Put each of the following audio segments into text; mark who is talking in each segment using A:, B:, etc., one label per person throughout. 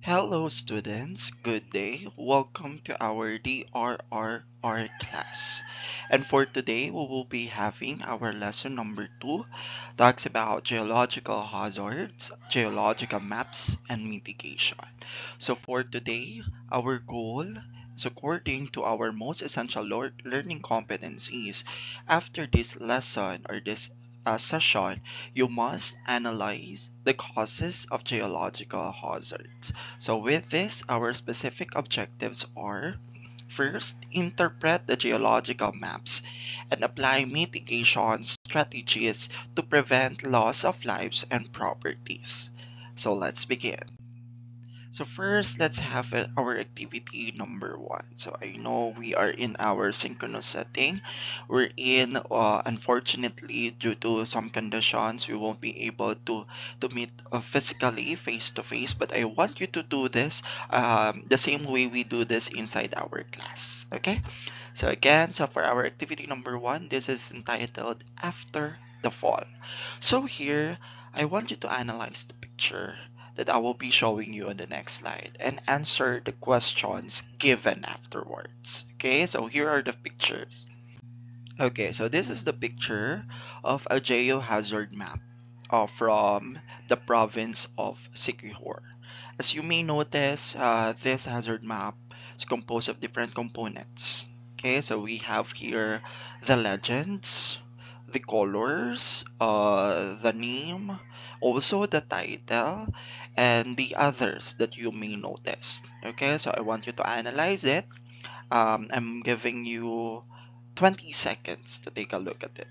A: Hello students, good day. Welcome to our DRRR class. And for today, we will be having our lesson number 2, talks about geological hazards, geological maps, and mitigation. So for today, our goal is according to our most essential learning competencies. After this lesson or this session, you must analyze the causes of geological hazards. So with this, our specific objectives are: first, interpret the geological maps and apply mitigation strategies to prevent loss of lives and properties. So let's begin. So first, let's have our activity number 1. So I know we are in our synchronous setting. We're in, unfortunately, due to some conditions, we won't be able to meet physically face to face. But I want you to do this the same way we do this inside our class. Okay? So again, so for our activity number 1, this is entitled After the Fall. So here, I want you to analyze the picture that I will be showing you on the next slide and answer the questions given afterwards. Okay, so here are the pictures. Okay, so this is the picture of a geohazard map from the province of Siquijor. As you may notice, this hazard map is composed of different components. Okay, so we have here the legends, the colors, the name, also the title, and the others that you may notice. Okay, so I want you to analyze it. I'm giving you 20 seconds to take a look at it.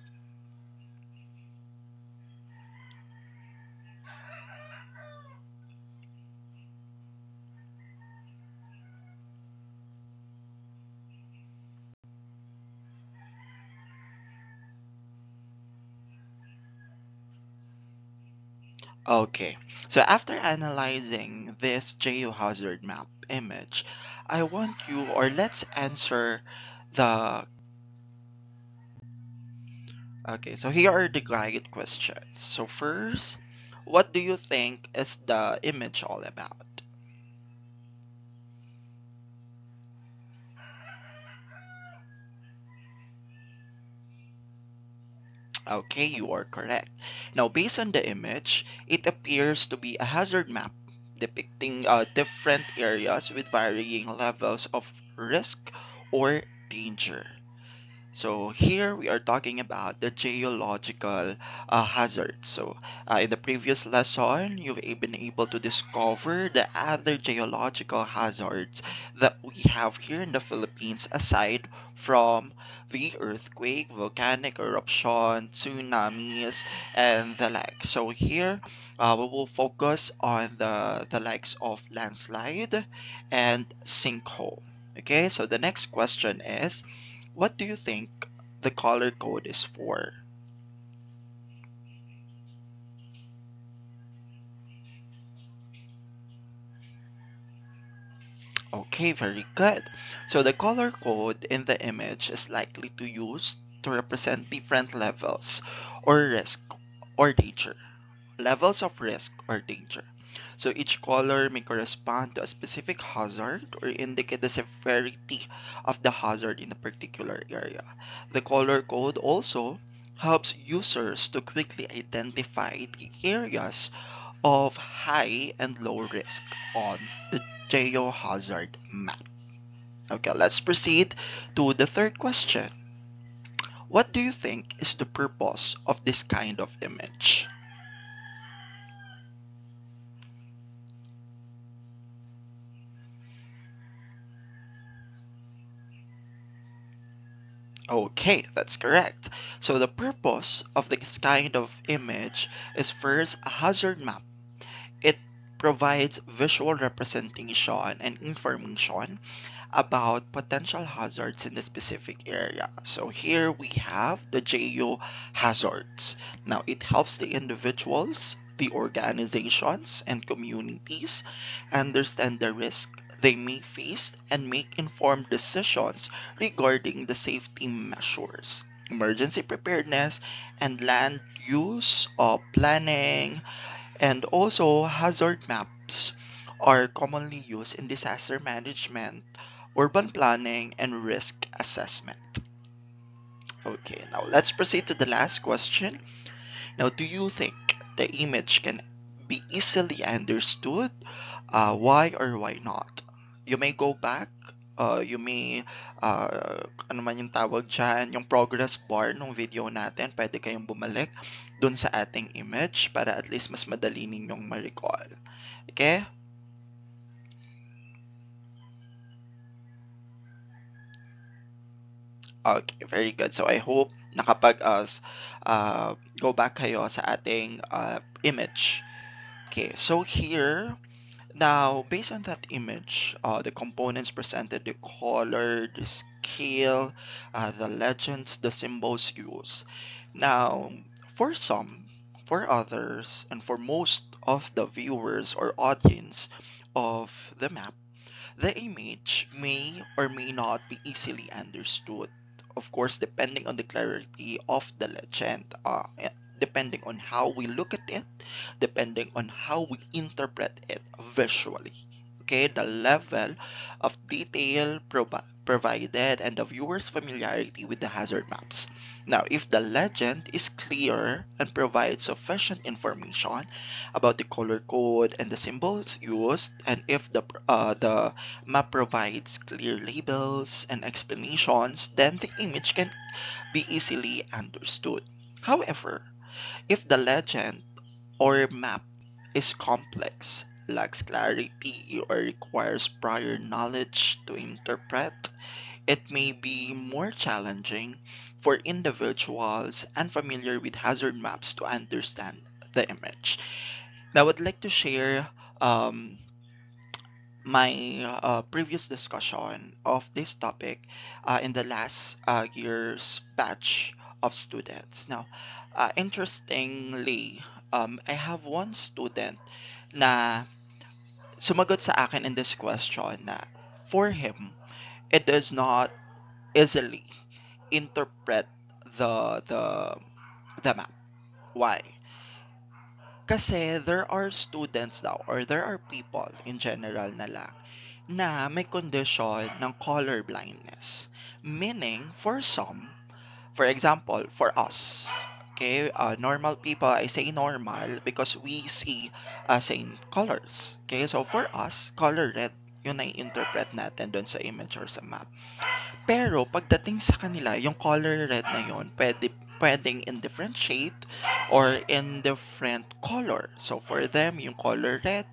A: Okay, so after analyzing this geohazard map image, I want you, or let's answer the. Okay, so here are the guide questions. So first, what do you think is the image all about? Okay, you are correct. Now, based on the image, it appears to be a hazard map depicting different areas with varying levels of risk or danger. So here we are talking about the geological hazards. So in the previous lesson, you've been able to discover the other geological hazards that we have here in the Philippines aside from the earthquake, volcanic eruption, tsunamis, and the like. So here we will focus on the likes of landslide and sinkhole. Okay, so the next question is, what do you think the color code is for? Okay, very good. So the color code in the image is likely to use to represent different levels or risk or danger. Levels of risk or danger. So each color may correspond to a specific hazard or indicate the severity of the hazard in a particular area. The color code also helps users to quickly identify the areas of high and low risk on the geohazard map. Okay, let's proceed to the third question. What do you think is the purpose of this kind of image? Okay, that's correct. So the purpose of this kind of image is first a hazard map. It provides visual representation and information about potential hazards in the specific area. So here we have the geo hazards. Now it helps the individuals, the organizations, and communities understand the risk they may face and make informed decisions regarding the safety measures, emergency preparedness, and land use planning, and also hazard maps are commonly used in disaster management, urban planning, and risk assessment. Okay, now let's proceed to the last question. Now, do you think the image can be easily understood? Why or why not? You may go back, you may, ano man yung tawag dyan, yung progress bar ng video natin, pwede kayong bumalik dun sa ating image para at least mas madali ninyong ma-recall. Okay? Okay, very good. So I hope go back kayo sa ating image. Okay, so here, now based on that image, the components presented, the color, the scale, the legends, the symbols used. Now, for some, for others, and for most of the viewers or audience of the map, the image may or may not be easily understood. Of course, depending on the clarity of the legend, depending on how we look at it, depending on how we interpret it visually. Okay, the level of detail provided and the viewer's familiarity with the hazard maps. Now, if the legend is clear and provides sufficient information about the color code and the symbols used, and if the map provides clear labels and explanations, then the image can be easily understood. However, if the legend or map is complex, lacks clarity, or requires prior knowledge to interpret, it may be more challenging for individuals unfamiliar with hazard maps to understand the image. Now, I would like to share um, my previous discussion of this topic in the last year's batch of students. Now, interestingly, I have one student na sumagot sa akin in this question na for him, it does not easily interpret the map. Why? Kasi there are students daw or there are people in general na lang na may condition ng color blindness. Meaning, for some, for example, for us, okay, normal people, I say normal because we see same colors. Okay, so for us, color red, yun na interpret natin doon sa image or sa map. Pero pagdating sa kanila, yung color red na yun, pwedeng in different shade or in different color. So for them, yung color red,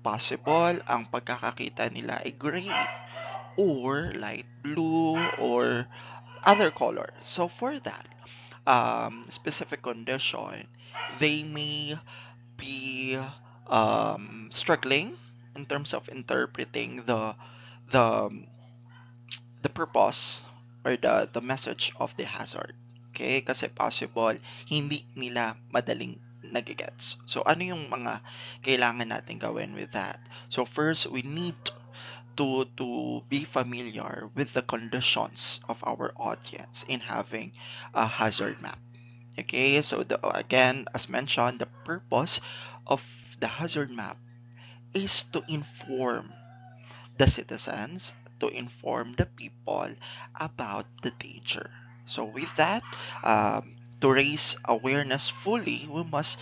A: possible ang pagkakakita nila ay gray or light blue or other color. So for that specific condition, they may be struggling in terms of interpreting the the purpose or the message of the hazard. Okay? Kasi possible hindi nila madaling nagigets. So ano yung mga kailangan natin gawin with that? So first, we need to be familiar with the conditions of our audience in having a hazard map. Okay, so again, as mentioned, the purpose of the hazard map is to inform the citizens, to inform the people about the danger. So with that, to raise awareness fully, we must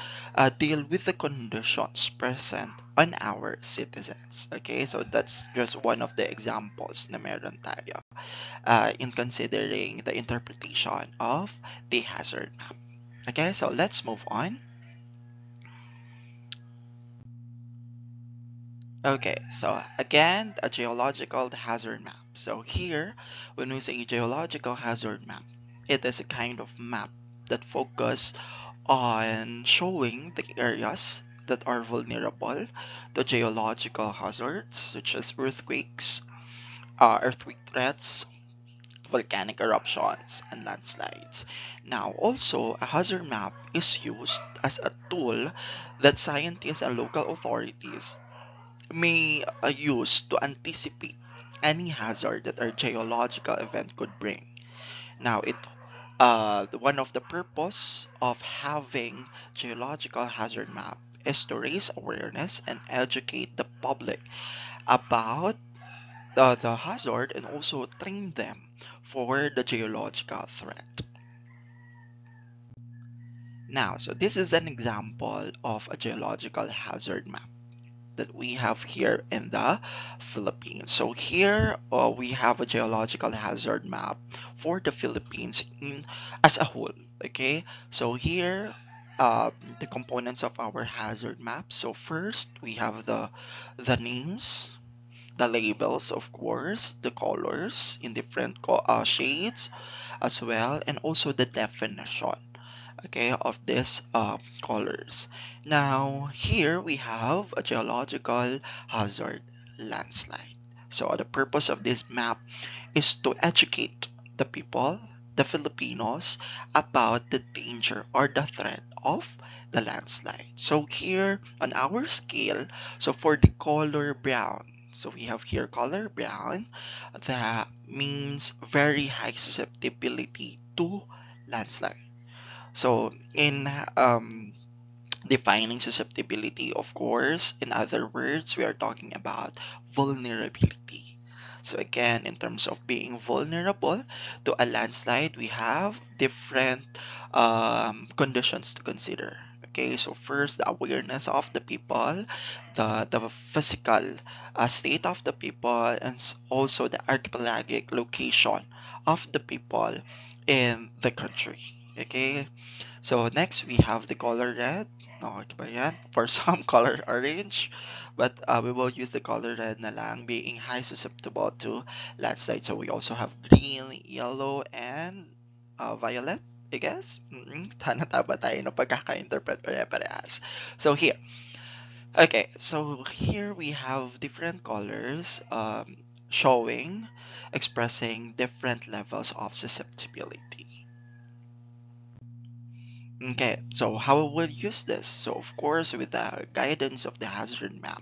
A: deal with the conditions present on our citizens. Okay, so that's just one of the examples na meron tayo in considering the interpretation of the hazard map. Okay, so let's move on. Okay, so again, a geological hazard map. So here, when we say geological hazard map, it is a kind of map that focus on showing the areas that are vulnerable to geological hazards such as earthquakes, earthquake threats, volcanic eruptions, and landslides. Now, also, a hazard map is used as a tool that scientists and local authorities may use to anticipate any hazard that a geological event could bring. Now, one of the purpose of having geological hazard map is to raise awareness and educate the public about the hazard and also train them for the geological threat. Now, so this is an example of a geological hazard map that we have here in the Philippines. So here we have a geological hazard map for the Philippines as a whole. Okay, so here the components of our hazard map. So first we have the names, the labels, of course, the colors in different shades as well, and also the definition, okay, of these colors. Now here we have a geological hazard, landslide. So the purpose of this map is to educate the people, the Filipinos, about the danger or the threat of the landslide. So here on our scale, so for the color brown, so we have here color brown, that means very high susceptibility to landslide. So in defining susceptibility, of course, in other words, we are talking about vulnerability. So again, in terms of being vulnerable to a landslide, we have different conditions to consider. Okay, so first, the awareness of the people, the physical state of the people, and also the archipelagic location of the people in the country. Okay, so next we have the color red. No, ito ba yan? For some color orange, but we will use the color red na lang, being high susceptible to landslide. So we also have green, yellow, and violet, I guess. Tama tayo na pagkaka-interpret pare-parehas. So here, okay, so here we have different colors showing, expressing different levels of susceptibility. Okay, so how we'll use this? So of course, with the guidance of the hazard map,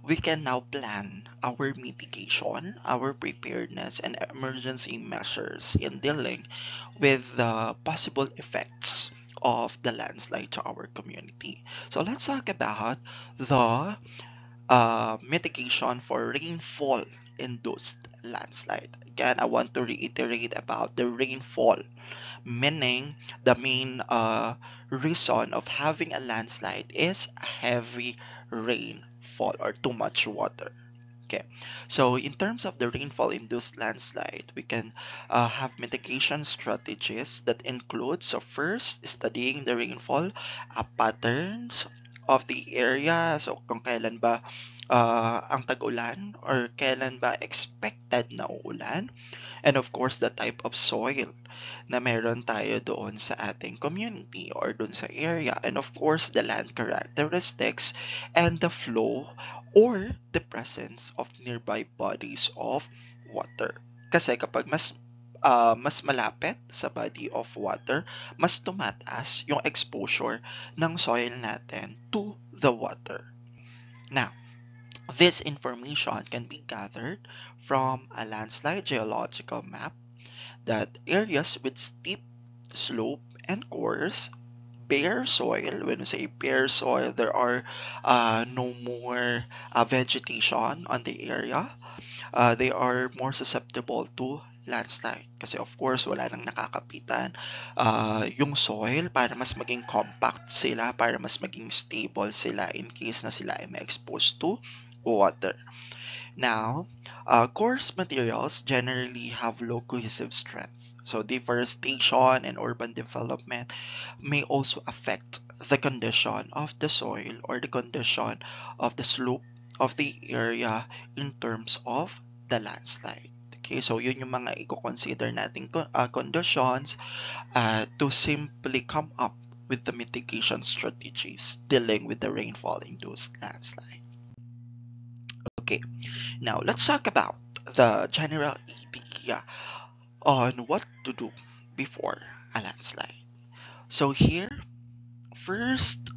A: we can now plan our mitigation, our preparedness, and emergency measures in dealing with the possible effects of the landslide to our community. So let's talk about the mitigation for rainfall induced landslide. Again, I want to reiterate about the rainfall, meaning the main reason of having a landslide is a heavy rainfall or too much water. Okay, so in terms of the rainfall induced landslide, we can have mitigation strategies that include, so first, studying the rainfall patterns of the area. So kung kailan ba ang tag-ulan or kailan ba expected na uulan, and of course the type of soil na meron tayo doon sa ating community or doon sa area, and of course the land characteristics and the flow or the presence of nearby bodies of water. Kasi kapag mas malapit sa body of water, mas tumataas yung exposure ng soil natin to the water. Now, this information can be gathered from a landslide geological map that areas with steep slope and coarse bare soil, when we say bare soil, there are no more vegetation on the area. They are more susceptible to landslide. Kasi of course, wala nang nakakapitan yung soil para mas maging compact sila, para mas maging stable sila in case na sila ay ma-expose to water. Now, coarse materials generally have low cohesive strength. So deforestation and urban development may also affect the condition of the soil or the condition of the slope of the area in terms of the landslide. Okay, so yun yung mga i-consider nating conditions to simply come up with the mitigation strategies dealing with the rainfall-induced landslide. Okay, now let's talk about the general idea on what to do before a landslide. So here, first,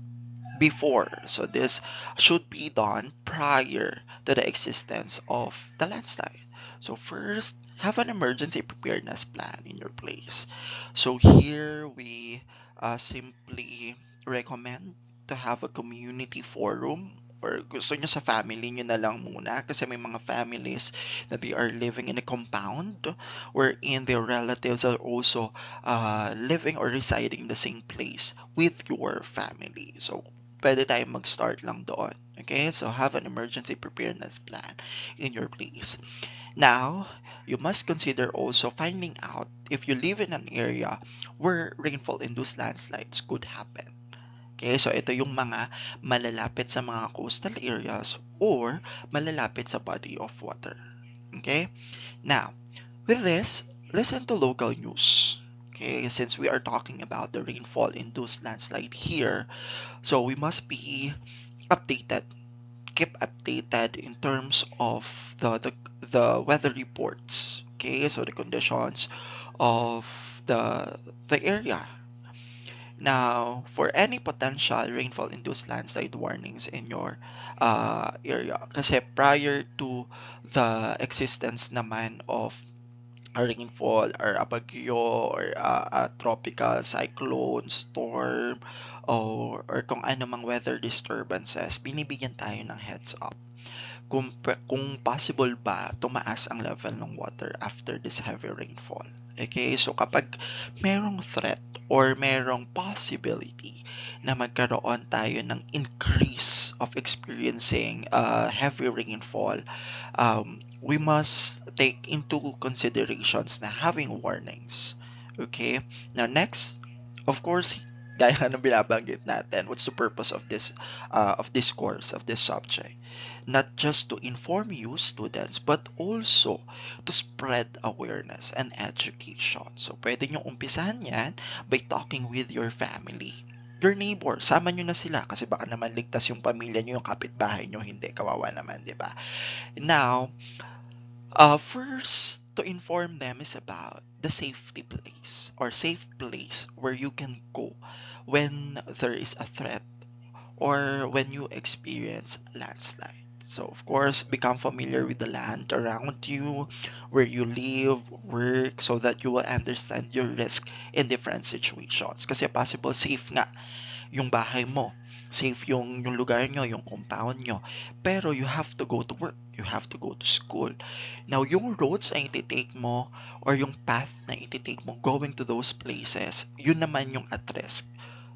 A: before, so this should be done prior to the existence of the landslide. So first, have an emergency preparedness plan in your place. So here we simply recommend to have a community forum, or gusto nyo sa family nyo na lang muna, kasi may mga families na they are living in a compound wherein their relatives are also living or residing in the same place with your family. So, pwede tayong mag-start lang doon. Okay? So, have an emergency preparedness plan in your place. Now, you must consider also finding out if you live in an area where rainfall-induced landslides could happen. Okay, so ito yung mga malalapit sa mga coastal areas or malalapit sa body of water. Okay, now, with this, listen to local news. Okay, since we are talking about the rainfall-induced landslide here, so we must be updated, keep updated in terms of the weather reports. Okay, so the conditions of the area. Now, for any potential rainfall-induced landslide warnings in your area, kasi prior to the existence naman of a rainfall or a bagyo or a tropical cyclone, storm, or kung ano mang weather disturbances, binibigyan tayo ng heads up kung possible ba tumaas ang level ng water after this heavy rainfall. Okay, so kapag merong threat or merong possibility na magkaroon tayo ng increase of experiencing heavy rainfall, we must take into considerations na having warnings. Okay, now next, of course, gaya ng binabanggit natin, what's the purpose of this course, of this subject? Not just to inform you, students, but also to spread awareness and education. So, pwede nyo umpisahan yan by talking with your family. Your neighbor, sama nyo na sila kasi baka naman ligtas yung pamilya nyo, yung kapitbahay nyo, hindi, kawawa naman, di ba? Now, first, to inform them is about the safety place or safe place where you can go when there is a threat or when you experience landslide. So, of course, become familiar with the land around you, where you live, work, so that you will understand your risk in different situations. Kasi possible safe nga yung bahay mo, safe yung lugar nyo, yung compound nyo. Pero you have to go to work, you have to go to school. Now, yung roads na ititake mo or yung path na ititake mo going to those places, yun naman yung at risk.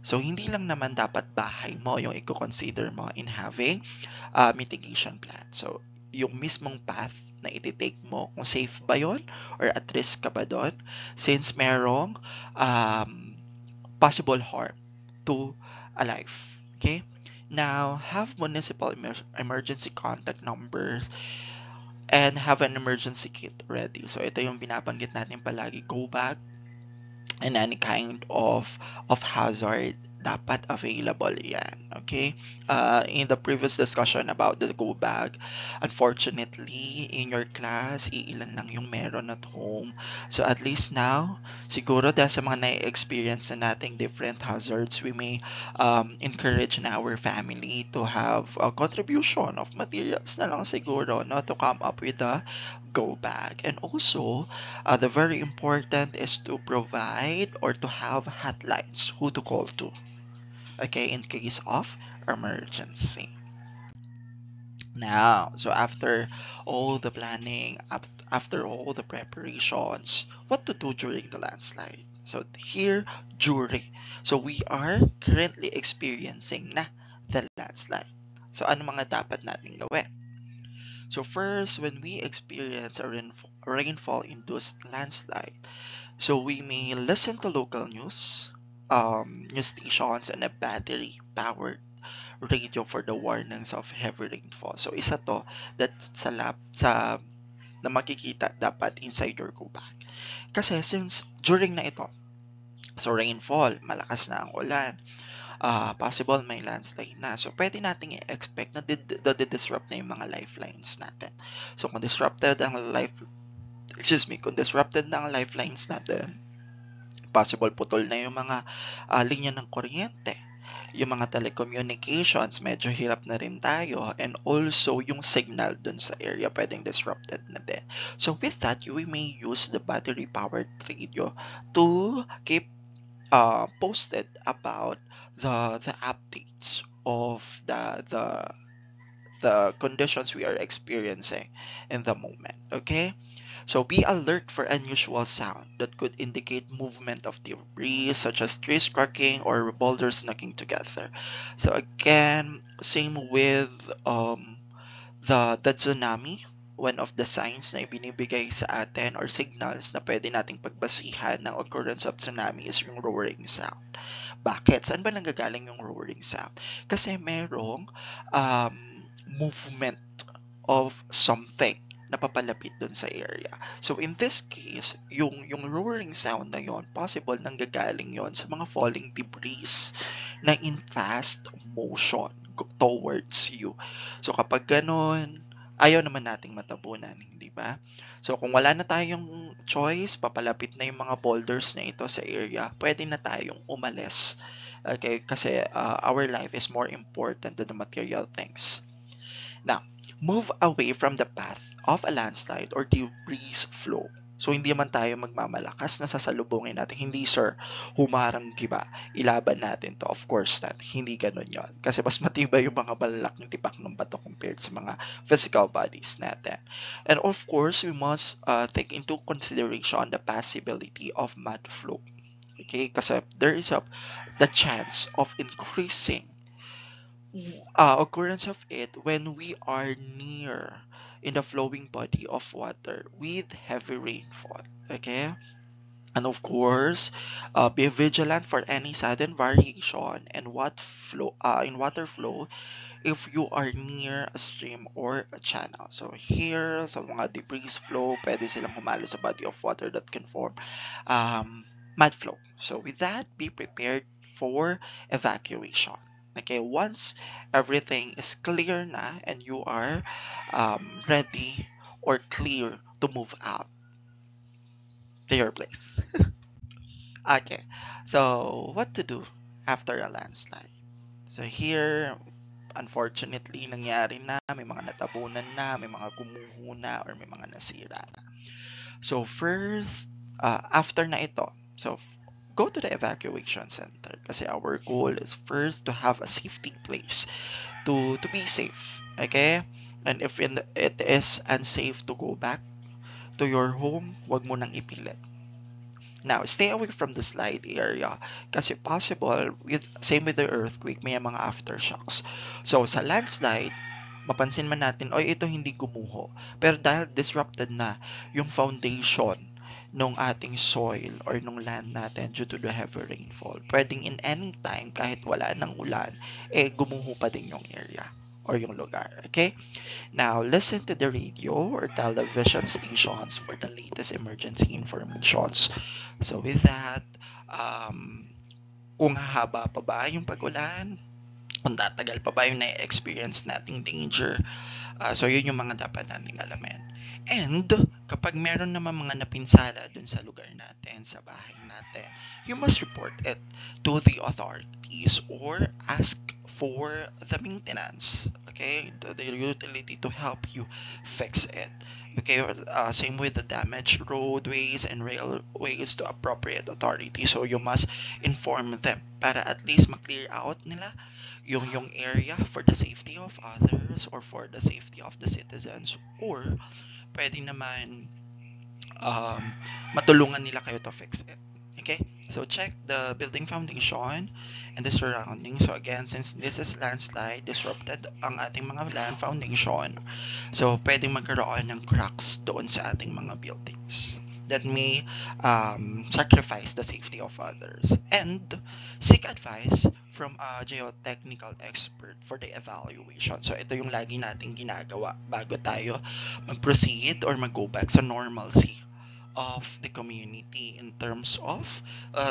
A: So, hindi lang naman dapat bahay mo yung i-consider mo in having mitigation plan. So, yung mismong path na ititake mo, kung safe ba yon or at risk ka ba doon, since merong possible harm to a life. Okay? Now, have municipal emergency contact numbers and have an emergency kit ready. So, ito yung binabanggit natin palagi, go bag and any kind of hazard dapat available yan. Okay? In the previous discussion about the go bag, unfortunately, in your class, iilan lang yung meron at home. So at least now, siguro dahil sa mga na-experience na nating different hazards, we may encourage na our family to have a contribution of materials na lang siguro, no, to come up with a go bag. And also, the very important is to provide or to have hotlines who to call to, okay, in case of emergency. Now, so after all the planning, after all the preparations, what to do during the landslide? So here, during. So we are currently experiencing na the landslide. So ano mga dapat natin gawin? So first, when we experience a rainfall-induced landslide, so we may listen to local news, news stations, and a battery-powered radio for the warnings of heavy rainfall. So isa to that sa na makikita dapat inside your go bag. Kasi since during na ito, so rainfall, malakas na ang ulan, possible may landslide na. So, pwede nating i-expect na disrupt na yung mga lifelines natin. So, kung disrupted na ang lifelines natin, possible putol na yung mga linya ng kuryente. Yung mga telecommunications, medyo hirap na rin tayo. And also, yung signal dun sa area, pwedeng disrupted na din. So, with that, we may use the battery-powered radio to keep posted about the updates of the conditions we are experiencing in the moment. Okay, so be alert for unusual sound that could indicate movement of debris, such as trees cracking or boulders knocking together. So again, same with the tsunami. One of the signs na ibinibigay sa atin or signals na pwede nating pagbasihan ng occurrence of tsunami is yung roaring sound. Bakit? Saan ba nanggagaling yung roaring sound? Kasi merong movement of something na papalapit dun sa area. So in this case, yung roaring sound na yon, possible nanggagaling yon sa mga falling debris na in fast motion towards you. So kapag ganon, ayaw naman nating matabunan, hindi ba? So kung wala na tayong choice, papalapit na yung mga boulders na ito sa area, pwede na tayong umalis. Okay, kasi our life is more important than the material things. Now, move away from the path of a landslide or debris flow. So, hindi man tayo magmamalakas na sasalubungin natin. Hindi, sir, humarang giba. Ilaban natin to. Of course not. Hindi ganun yon. Kasi mas matibay yung mga malalaking tipak ng bato compared sa mga physical bodies natin. And of course, we must take into consideration the possibility of mud flow. Okay? Kasi there is the chance of increasing occurrence of it when we are near in the flowing body of water with heavy rainfall. Okay, and of course, be vigilant for any sudden variation in water flow if you are near a stream or a channel. So here, sa mga debris flow, pwede silang humalo sa body of water that can form mud flow. So with that, be prepared for evacuation. Okay, once everything is clear na and you are ready or clear to move out to your place. Okay, so what to do after a landslide? So here, unfortunately, nangyari na, may mga natabunan na, may mga gumuho na, or may mga nasira na. So first, after na ito, so go to the evacuation center kasi our goal is first to have a safety place to be safe. Okay? And if it is unsafe to go back to your home, wag mo nang ipilit. Now, stay away from the slide area kasi possible, same with the earthquake, may mga aftershocks. So, sa landslide, mapansin man natin, oy, ito hindi gumuho. Pero dahil disrupted na yung foundation nung ating soil or nung land natin due to the heavy rainfall, pwedeng in any time, kahit wala ng ulan, gumuho pa din yung area or yung lugar. Okay? Now, listen to the radio or television stations for the latest emergency informations. So with that, kung hahaba pa ba yung pag-ulan, kung tatagal pa ba yung na-experience nating danger, so yun yung mga dapat nating alamin. And kapag meron naman mga napinsala dun sa lugar natin, sa bahay natin, you must report it to the authorities or ask for the maintenance, okay, the utility to help you fix it. Okay, same with the damaged roadways and railways to appropriate authority. So you must inform them para at least ma-clear out nila yung area for the safety of others or for the safety of the citizens, or pwede naman matulungan nila kayo to fix it. Okay, so check the building foundation and the surrounding. So again, since this is landslide, disrupted ang ating mga land foundation, so pwedeng magkaroon ng cracks doon sa ating mga buildings that may sacrifice the safety of others. And seek advice from a geotechnical expert for the evaluation. So ito yung lagi nating ginagawa bago tayo mag-proceed or mag-go back sa normalcy of the community in terms of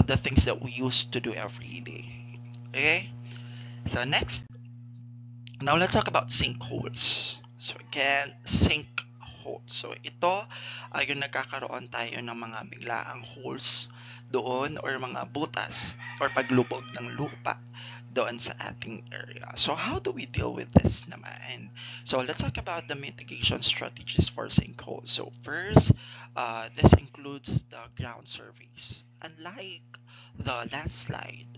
A: the things that we used to do every day. Okay? So next, now let's talk about sinkholes. So again, sinkhole. So ito ay yung nagkakaroon tayo ng mga biglaang holes doon or mga butas or paglubog ng lupa doon sa ating area. So how do we deal with this naman? So let's talk about the mitigation strategies for sinkholes. So first, this includes the ground surveys. Unlike the landslide,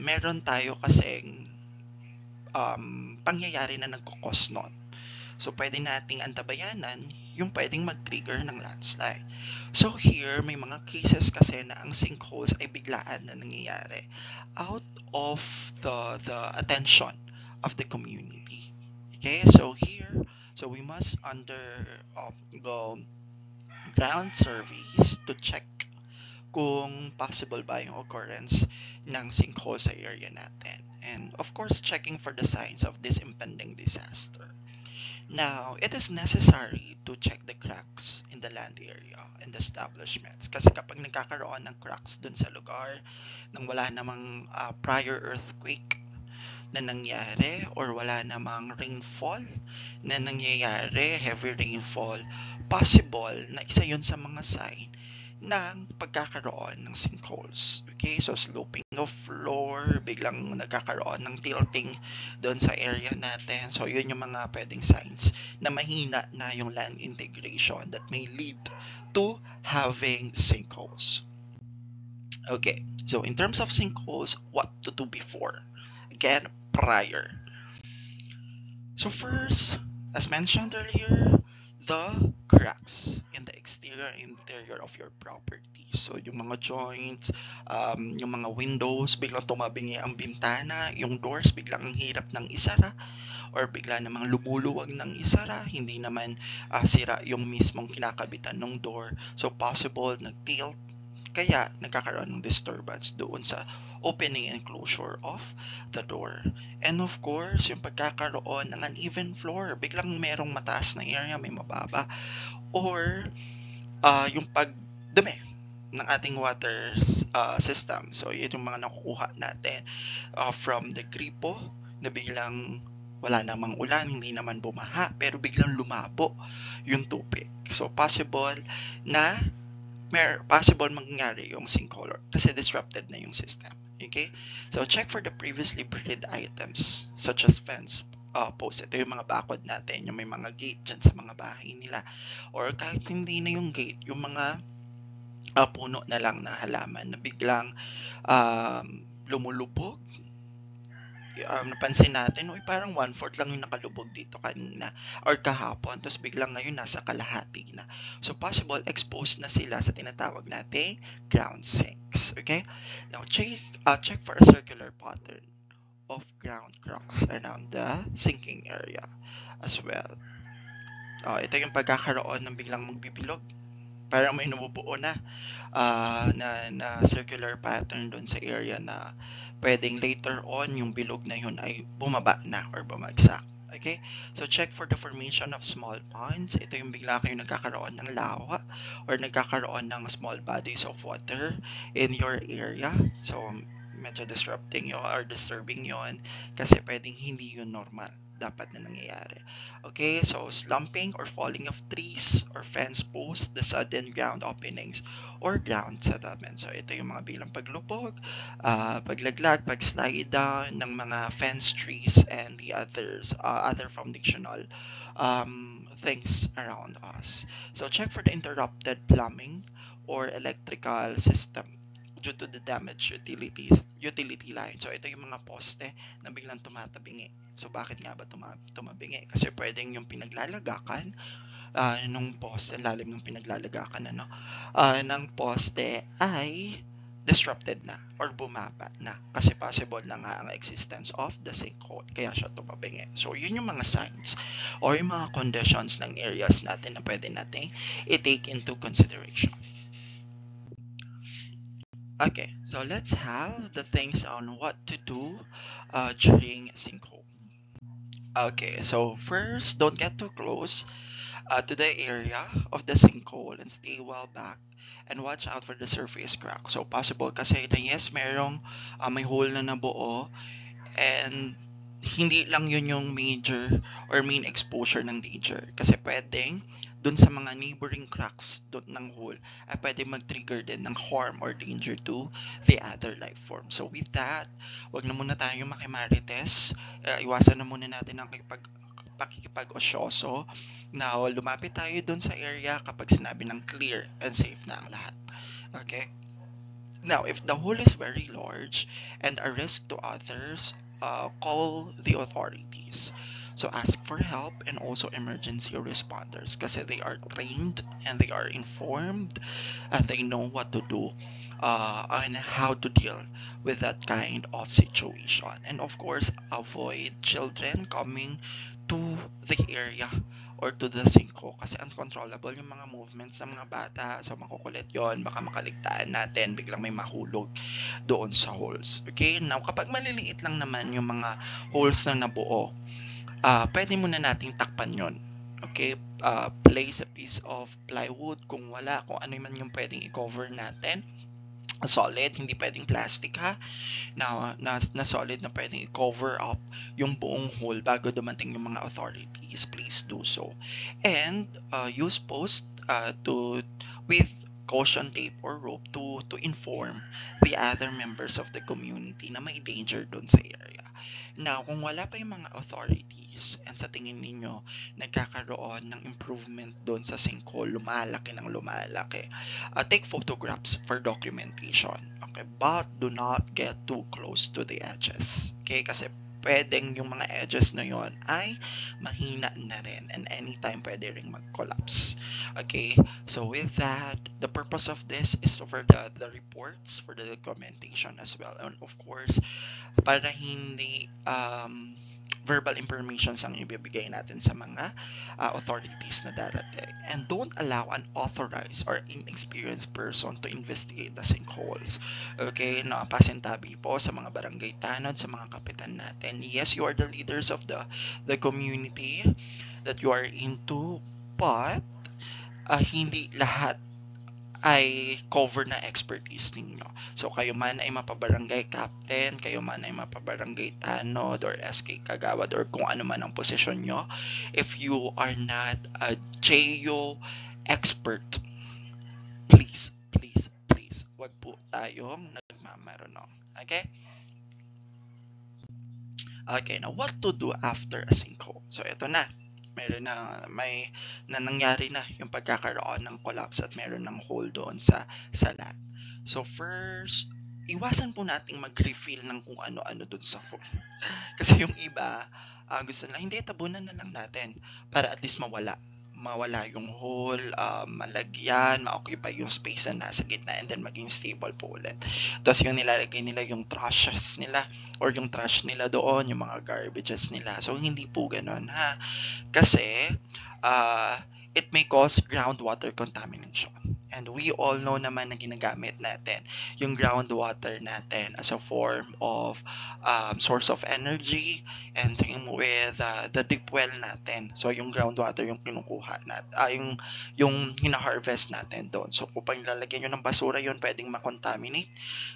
A: meron tayo kasing pangyayari na nagkukos nun. So, pwede nating antabayanan yung pwedeng mag-trigger ng landslide. So, here, may mga cases kasi na ang sinkholes ay biglaan na nangyayari out of the attention of the community. Okay, so here, so we must go ground surveys to check kung possible ba yung occurrence ng sinkhole sa area natin. And of course, checking for the signs of this impending disaster. Now, it is necessary to check the cracks in the land area and the establishments. Kasi kapag nagkakaroon ng cracks dun sa lugar nang wala namang prior earthquake na nangyari or wala namang rainfall na nangyayari, heavy rainfall, possible na isa yun sa mga sign ng pagkakaroon ng sinkholes. Okay, so sloping of floor, biglang nagkakaroon ng tilting doon sa area natin. So yun yung mga pwedeng signs na mahina na yung land integration that may lead to having sinkholes. Okay, so in terms of sinkholes, what to do before? Again, prior. So first, as mentioned earlier, the cracks in the exterior and interior of your property. So, yung mga joints, yung mga windows, biglang tumabingi ang bintana, yung doors, biglang ang hirap ng isara, or bigla namang lumuluwag ng isara, hindi naman sira yung mismong kinakabitan ng door. So, possible nag-tilt, kaya nagkakaroon ng disturbance doon sa opening and closure of the door. And of course, yung pagkakaroon ng uneven floor, biglang merong mataas na area, may mababa, or yung pagdumi ng ating water system. So, yun yung mga nakukuha natin from the gripo na biglang wala namang ulan, hindi naman bumaha, pero biglang lumabo yung tubig. So, possible mangyari yung sinkhole kasi disrupted na yung system. Okay? So, check for the previously buried items such as fence post. Ito yung mga bakod natin, yung may mga gate dyan sa mga bahay nila. Or kahit hindi na yung gate, yung mga puno na lang na halaman na biglang lumulubog. Napansin natin, parang 1/4 lang yung nakalubog dito kanina or kahapon, tapos biglang ngayon nasa kalahati na. So, possible exposed na sila sa tinatawag nating ground sinks. Okay? Now, check for a circular pattern of ground cracks around the sinking area as well. Ito yung pagkakaroon ng biglang magbibilog. Parang may nabubuo na circular pattern doon sa area na pwedeng later on yung bilog na yun ay bumaba na or bumagsak. Okay? So, check for the formation of small ponds. Ito yung bigla kayo nagkakaroon ng lawa or nagkakaroon ng small bodies of water in your area. So, medyo disrupting yun or disturbing yun kasi pwedeng hindi yun normal dapat na nangyayari. Okay, so slumping or falling of trees or fence posts, the sudden ground openings or ground settlement. So ito yung mga bilang paglubog, paglaglag, pag-slide down ng mga fence trees and the other foundational things around us. So check for the interrupted plumbing or electrical system due to the damaged utility line. So ito yung mga poste na biglang tumatabingi. So bakit nga ba tumabingi? Kasi pwedeng yung pinaglalagakan nung poste, lalim ng pinaglalagakan ng poste ay disrupted na or bumaba na kasi possible na nga ang existence of the sinkhole kaya siya tumabingi. So yun yung mga signs or yung mga conditions ng areas natin na pwede natin i-take into consideration. Okay, so let's have the things on what to do during sinkhole. Okay, so first, don't get too close to the area of the sinkhole and stay well back and watch out for the surface crack. So possible kasi na yes, merong may hole na nabuo and hindi lang yun yung major or main exposure ng danger kasi pwedeng dun sa mga neighboring cracks dun ng hole ay pwede mag-trigger din ng harm or danger to the other life form. So with that, wag na muna tayong makimarites. Iwasan na muna natin ang pakikipag-osyoso. Now, lumapit tayo dun sa area kapag sinabi ng clear and safe na ang lahat. Okay? Now, if the hole is very large and a risk to others, call the authorities. So ask for help and also emergency responders kasi they are trained and they are informed and they know what to do and how to deal with that kind of situation. And of course, avoid children coming to the area or to the sinkhole kasi uncontrollable yung mga movements ng mga bata. So makukulit yon, baka makaligtaan natin, biglang may mahulog doon sa holes. Okay, now kapag maliliit lang naman yung mga holes na nabuo, pwede muna nating takpan yon. Okay, place a piece of plywood kung wala, kung ano man yung pwedeng i-cover natin. Solid, hindi pwedeng plastic ha, na solid na pwedeng i-cover up yung buong hole bago dumating yung mga authorities. Please do so. And use post with caution tape or rope to inform the other members of the community na may danger doon sa area. Now, kung wala pa yung mga authorities and sa tingin ninyo nagkakaroon ng improvement doon sa sinkhole, lumalaki ng lumalaki, take photographs for documentation. Okay, but do not get too close to the edges. Okay, kasi pwedeng yung mga edges na yon ay mahina na rin and anytime pwede ring mag-collapse. Okay, so with that, the purpose of this is for the reports, for the documentation as well, and of course para hindi verbal information ang ibibigay natin sa mga authorities na darating. And don't allow an authorized or inexperienced person to investigate the sinkholes. Okay, pasintabi po sa mga barangay tanod, sa mga kapitan natin. Yes, you are the leaders of the community that you are into, but hindi lahat ay cover na expertise ninyo. So kayo man ay mapabarangay captain, kayo man ay mapabarangay tanod or SK kagawad or kung ano man ang posisyon nyo, if you are not a JEO expert, please, wag po tayong nagmamarunong. Okay? Okay, now what to do after a sinkhole? So ito na. Meron na nangyari na yung pagkakaroon ng collapse at meron ng hole doon sa land. So first, iwasan po nating mag-refill ng kung ano-ano doon sa hole. Kasi yung iba, gusto na, hindi, tabunan na lang natin para at least mawala yung hole, malagyan, ma-occupy yung space na nasa gitna and then maging stable po ulit. Tapos yung nilalagay nila yung trashes nila or yung trash nila doon, yung mga garbages nila. So hindi po ganun ha. Kasi it may cause groundwater contamination. And we all know naman na ginagamit natin yung groundwater natin as a form of source of energy and same with the deep well natin. So yung groundwater yung kinukuha natin, yung hina-harvest natin doon. So kung lalagyan nyo ng basura yun, pwedeng makontaminate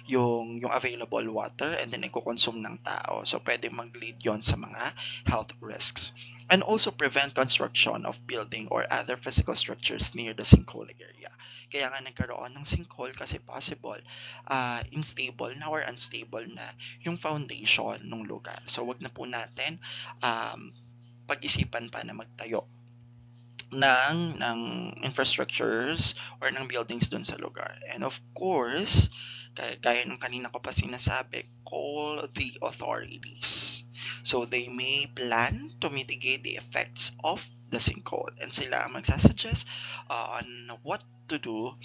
A: yung available water and then iko-consume ng tao. So pwedeng mag-lead yon sa mga health risks. And also prevent construction of building or other physical structures near the sinkhole area. Kaya nga nagkaroon ng sinkhole kasi possible unstable na or unstable na yung foundation ng lugar. So wag na po natin pag-isipan pa na magtayo ng infrastructures or ng buildings doon sa lugar. And of course, gaya ng kanina ko pa sinasabi, call the authorities. So they may plan to mitigate the effects of the sinkhole and sila ang magsasuggest on what to do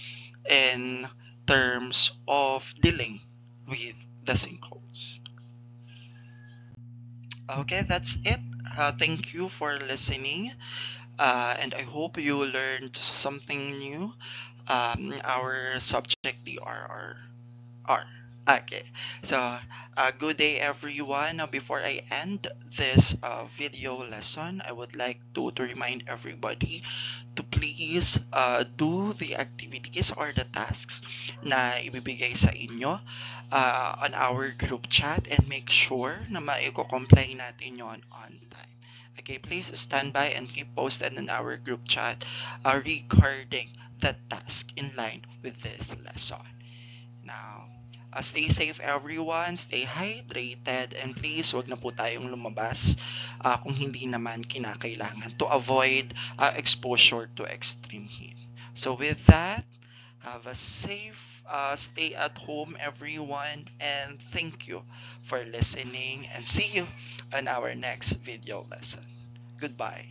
A: in terms of dealing with the sinkholes. Okay, that's it. Thank you for listening. And I hope you learned something new. Our subject, the RR. Okay, so good day everyone. Now before I end this video lesson, I would like to remind everybody to please do the activities or the tasks na ibibigay sa inyo on our group chat and make sure na maiko-comply natin yon on time. Okay, please stand by and keep posted in our group chat regarding the task in line with this lesson. Now, stay safe everyone, stay hydrated, and please wag na po tayong lumabas kung hindi naman kinakailangan to avoid exposure to extreme heat. So with that, have a safe Stay at home, everyone, and thank you for listening. And see you on our next video lesson. Goodbye.